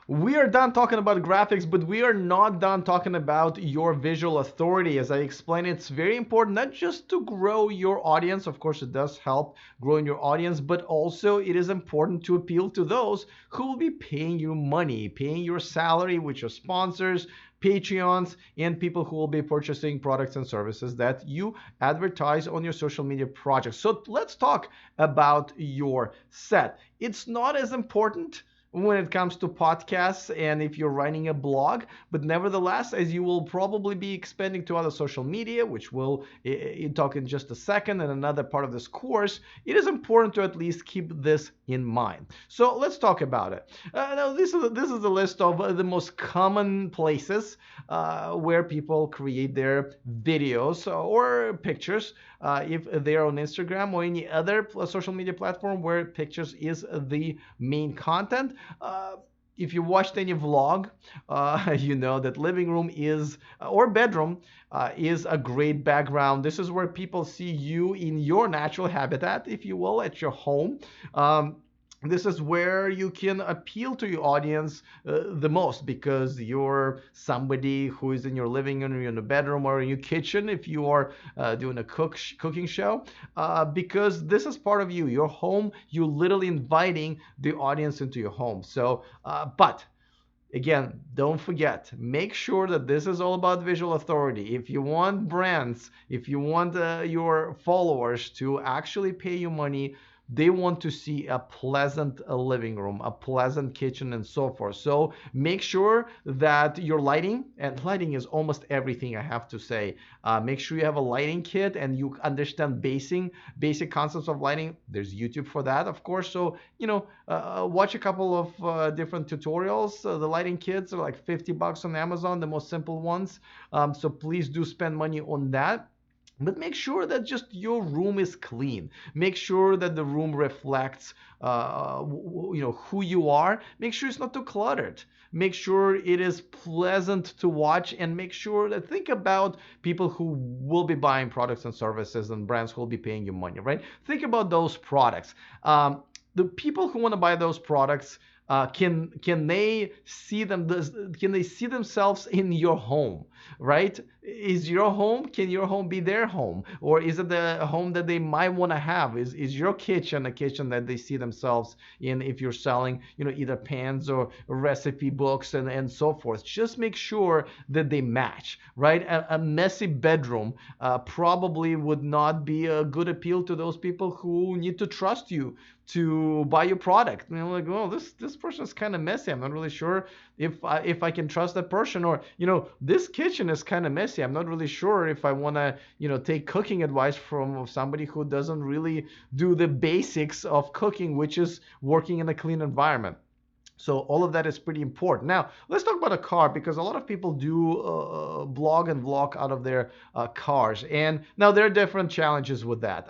We are done talking about graphics, but we are not done talking about your visual authority. As I explained, it's very important not just to grow your audience. Of course, it does help growing your audience, but also it is important to appeal to those who will be paying you money, paying your salary, which are sponsors, Patreons, and people who will be purchasing products and services that you advertise on your social media projects. So let's talk about your set. It's not as important when it comes to podcasts and if you're writing a blog, but nevertheless, as you will probably be expanding to other social media, which we'll talk in just a second and another part of this course, it is important to at least keep this in mind. So let's talk about it. Now this is the list of the most common places where people create their videos or pictures, if they're on Instagram or any other social media platform where pictures is the main content. If you watched any vlog, you know that living room is or bedroom is a great background. This is where people see you in your natural habitat, if you will, at your home. This is where you can appeal to your audience the most, because you're somebody who is in your living room, in your bedroom, or in your kitchen if you are doing a cooking show, because this is part of you, your home. You're literally inviting the audience into your home. So, but again, don't forget, make sure that this is all about visual authority. If you want brands, if you want your followers to actually pay you money, they want to see a pleasant living room, a pleasant kitchen, and so forth. So make sure that your lighting, and lighting is almost everything, I have to say. Make sure you have a lighting kit and you understand basic concepts of lighting. There's YouTube for that, of course. So, watch a couple of different tutorials. The lighting kits are like 50 bucks on Amazon, the most simple ones. So please do spend money on that. But make sure that just your room is clean. Make sure that the room reflects, who you are. Make sure it's not too cluttered. Make sure it is pleasant to watch, and make sure that think about people who will be buying products and services and brands who will be paying you money, right? Think about those products. The people who want to buy those products, can they see them? Can they see themselves in your home? Right? Is your home? Can your home be their home, or is it the home that they might want to have? Is your kitchen a kitchen that they see themselves in? If you're selling, either pans or recipe books and so forth, just make sure that they match. Right? A messy bedroom probably would not be a good appeal to those people who need to trust you to buy your product. Like, oh, this person is kind of messy. I'm not really sure if I can trust that person. Or, this kitchen is kind of messy. I'm not really sure if I want to, take cooking advice from somebody who doesn't really do the basics of cooking, which is working in a clean environment. So all of that is pretty important. Now, let's talk about a car, because a lot of people do blog and vlog out of their cars. And now there are different challenges with that.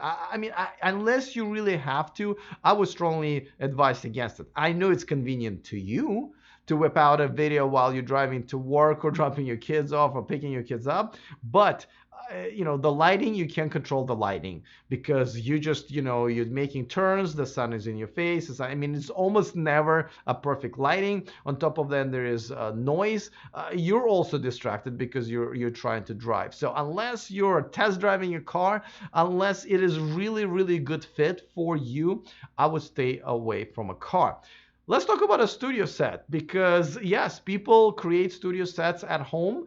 Unless you really have to, I would strongly advise against it. I know it's convenient to you to whip out a video while you're driving to work or dropping your kids off or picking your kids up, but the lighting, you can't control the lighting, because you just, you're making turns, the sun is in your face. It's almost never a perfect lighting. On top of that, there is noise. You're also distracted because you're trying to drive. So unless you're test driving your car, unless it is really, really good fit for you, I would stay away from a car. Let's talk about a studio set, because yes, people create studio sets at home.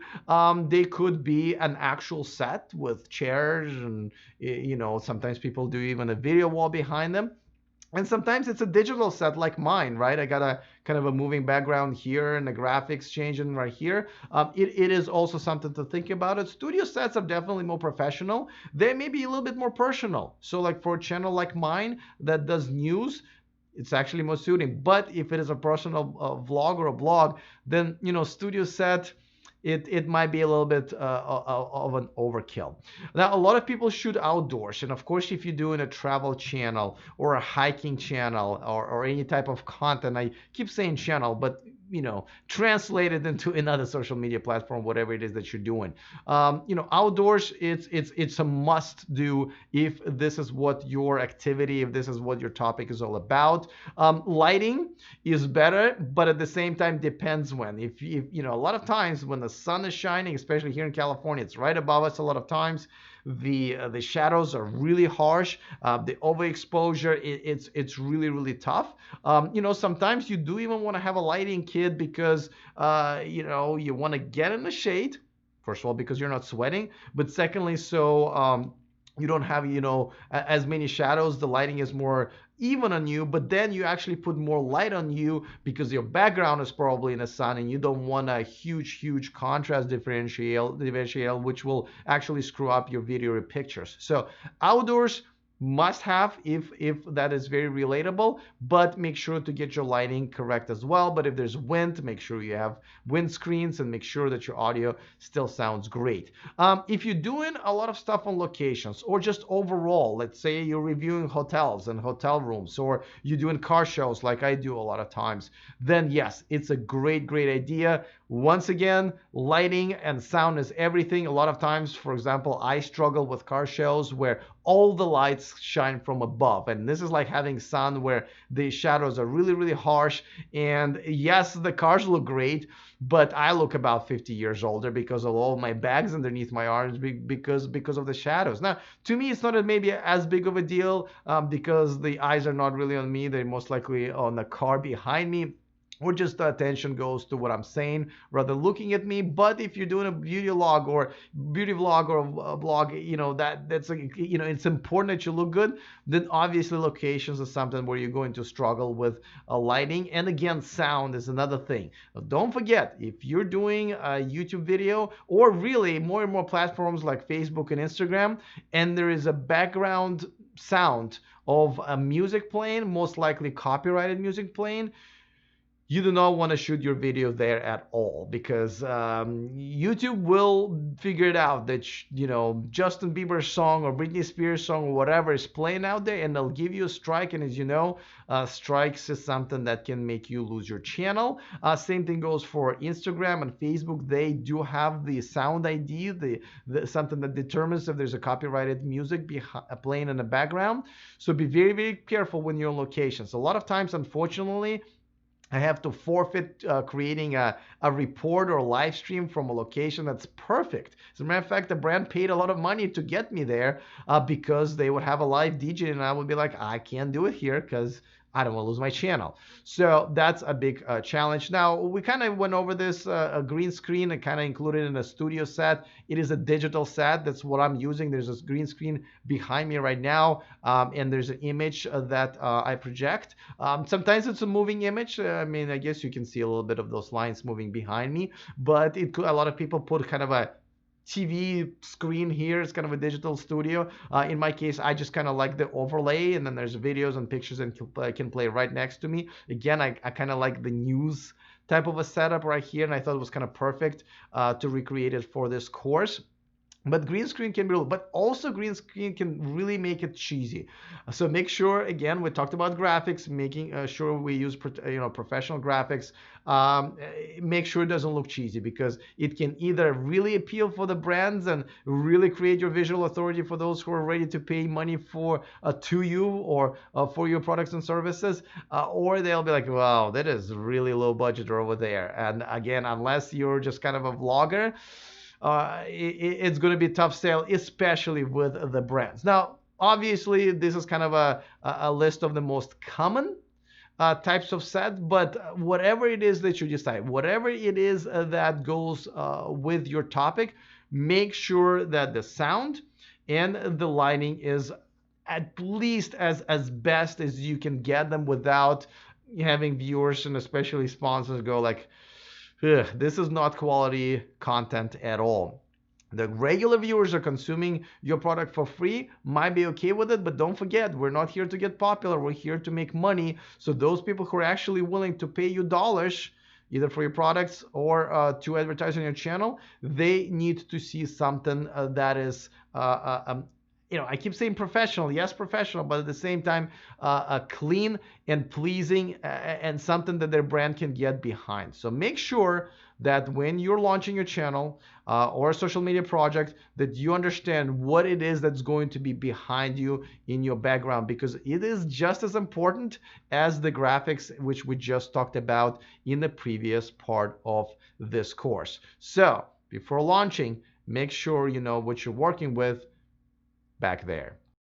They could be an actual set with chairs, and sometimes people do even a video wall behind them. And sometimes it's a digital set like mine, right? I got a kind of a moving background here and the graphics changing right here. It is also something to think about. It studio sets are definitely more professional. They may be a little bit more personal. So like for a channel like mine that does news, it's actually more suiting. But if it is a personal vlog or a blog, then studio set, it might be a little bit of an overkill. Now, a lot of people shoot outdoors, and of course, if you're doing a travel channel or a hiking channel or any type of content, I keep saying channel, but translated into another social media platform, whatever it is that you're doing. Outdoors, it's a must do if this is what your activity, if this is what your topic is all about. Lighting is better, but at the same time depends when. If a lot of times when the sun is shining, especially here in California, it's right above us a lot of times. The shadows are really harsh. The overexposure, it's really really tough. Sometimes you do even want to have a lighting kit because you want to get in the shade. First of all, because you're not sweating, but secondly, so you don't have as many shadows. The lighting is more even on you, but then you actually put more light on you because your background is probably in the sun, and you don't want a huge contrast differential, which will actually screw up your video or pictures. So outdoors, must have if that is very relatable, but make sure to get your lighting correct as well. But if there's wind, make sure you have wind screens and make sure that your audio still sounds great. If you're doing a lot of stuff on locations or just overall, let's say you're reviewing hotels and hotel rooms, or you're doing car shows like I do a lot of times, then yes, it's a great idea. Once again, lighting and sound is everything. A lot of times, for example, I struggle with car shows where all the lights shine from above, and this is like having sun where the shadows are really really harsh. And yes, the cars look great, but I look about 50 years older because of all my bags underneath my arms, because of the shadows. Now, to me, it's not maybe as big of a deal, because the eyes are not really on me, they're most likely on the car behind me, or just the attention goes to what I'm saying rather than looking at me. But if you're doing a beauty vlog or a blog, that's like, it's important that you look good. Then obviously locations is something where you're going to struggle with lighting. And again, sound is another thing. Don't forget, if you're doing a YouTube video, or really more and more platforms like Facebook and Instagram, and there is a background sound of a music playing, most likely copyrighted music playing, you do not want to shoot your video there at all, because YouTube will figure it out that Justin Bieber's song or Britney Spears song or whatever is playing out there, and they'll give you a strike. And as you know, strikes is something that can make you lose your channel. Same thing goes for Instagram and Facebook. They do have the sound ID, something that determines if there's a copyrighted music playing in the background. So be very very careful when you're on locations. A lot of times, unfortunately, I have to forfeit creating a report or a live stream from a location that's perfect. As a matter of fact, the brand paid a lot of money to get me there, because they would have a live DJ, and I would be like, I can't do it here because I don't want to lose my channel. So that's a big challenge. Now, we kind of went over this a green screen and kind of included in a studio set. It is a digital set. That's what I'm using. There's this green screen behind me right now, and there's an image that I project. Sometimes it's a moving image. I guess you can see a little bit of those lines moving behind me, but a lot of people put kind of a TV screen here. It's kind of a digital studio. In my case, I just kind of like the overlay, and then there's videos and pictures and can play right next to me. Again, I kind of like the news type of a setup right here, and I thought it was kind of perfect to recreate it for this course. But green screen can be real, but also green screen can really make it cheesy. So make sure, again, we talked about graphics, making sure we use professional graphics. Make sure it doesn't look cheesy, because it can either really appeal for the brands and really create your visual authority for those who are ready to pay money to you or for your products and services, or they'll be like, wow, that is really low budget over there. And again, unless you're just kind of a vlogger, it's going to be a tough sale, especially with the brands. Now, obviously, this is kind of a list of the most common types of sets, but whatever it is that you decide, whatever it is that goes with your topic, make sure that the sound and the lighting is at least as best as you can get them, without having viewers and especially sponsors go like, this is not quality content at all. The regular viewers are consuming your product for free, might be okay with it, but don't forget, we're not here to get popular, we're here to make money. So those people who are actually willing to pay you dollars, either for your products or to advertise on your channel, they need to see something that is I keep saying professional, yes, professional, but at the same time, clean and pleasing, and something that their brand can get behind. So make sure that when you're launching your channel or a social media project, that you understand what it is that's going to be behind you in your background, because it is just as important as the graphics, which we just talked about in the previous part of this course. So before launching, make sure you know what you're working with back there.